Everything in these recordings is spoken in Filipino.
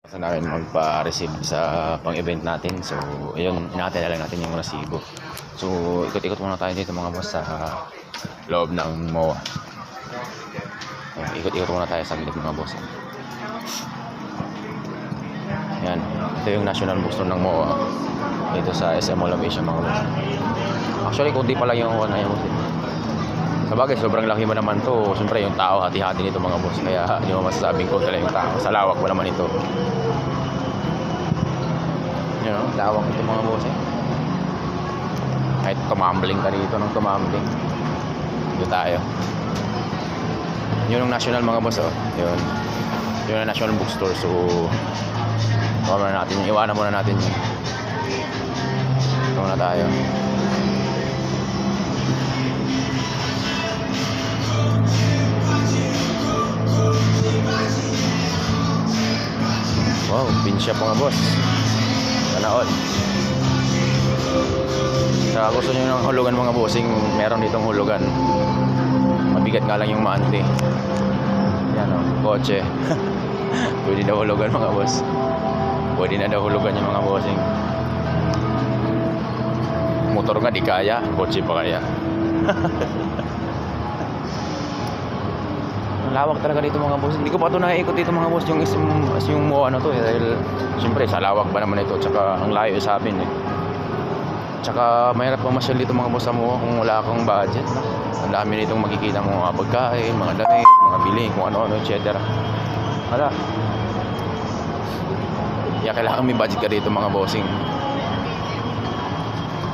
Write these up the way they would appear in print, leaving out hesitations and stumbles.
Sa namin magpa-receive sa pang-event natin. So, ayun, inaantay na lang natin yung resibo. So, ikot-ikot muna tayo dito mga boss sa loob ng MOA. Ikot-ikot muna tayo sa gilid mga boss. Yan, ito yung national bookstore ng MOA. Dito sa SM Mall of Asia mga boss. Actually, kung di pala yung ano yung sa bagay, sobrang laki mo naman to. Siyempre, yung tao, hati-hati nito mga boss. Kaya, hindi mo masasabing ko talaga yung tao. Sa lawak mo naman ito. You know, lawak ito mga boss eh. Kahit tumambling ka dito ng tumambling. Dito tayo. Yun yung national mga boss oh. Yun. Yun yung national bookstore. So, iwanan muna natin yun. Ito muna tayo. Wow, pin shop mga boss. Sana all. Sa gusto nyo ng hulugan mga bossing, meron ditong hulugan. Mabigat nga lang yung maante. Yan o, kotse. Pwede daw hulugan mga boss. Pwede na daw hulugan yung mga bossing. Motor nga di kaya, kotse pa kaya. Lawak talaga dito mga boss. Hindi ko pa ito naiikot dito mga boss yung MOA ano to eh. Dahil siyempre sa lawak ba naman ito. Tsaka ang layo sa amin eh. Tsaka mahirap pamasyal dito mga boss sa MOA kung wala kang budget. No? Ang dami nitong makikita mo mga pagkain, mga damit, mga biling, kung ano-ano etc. Wala. Kaya kailangan may budget ka dito mga bossing.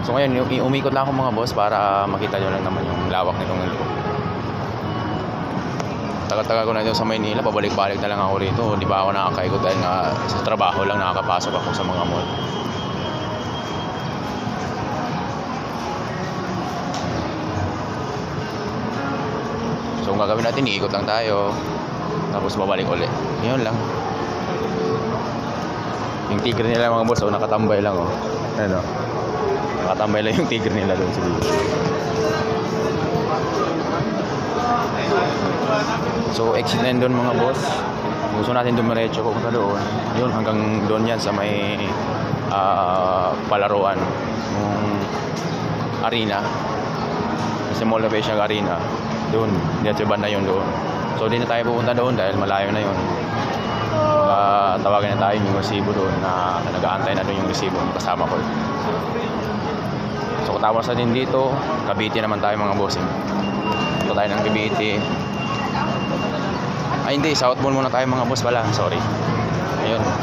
So ngayon umikot lang ako mga boss para makita nyo lang naman yung lawak nitong ito. Tagal-tagal ko na dito sa Maynila, pabalik-balik na lang ako rito. Di ba ako nakakaikot dahil nga sa trabaho lang nakakapasok ako sa mga mall. So ang gagawin natin, iikot lang tayo. Tapos babalik ulit. Yun lang. Yung tigre nila mga boss, oh, nakatambay lang oh. Ano? Nakatambay lang yung tigre nila doon sa dito. So exit na doon mga boss. Gusto natin dumiretso kung sa doon. Yun hanggang doon yan sa may palaruan ng arena. Sa Mall of Asia Arena. Doon, dito banda yun doon. So di na tayo pupunta doon dahil malayo na yun. Tawagan na tayo yung resibo doon na nag-aantay na doon yung resibo kasama ko. So tapos na din dito, Cavite naman tayo mga bossing. Ito tayo ng Cavite. Ay hindi, South Mall muna tayo mga boss pala. Sorry. Ayun.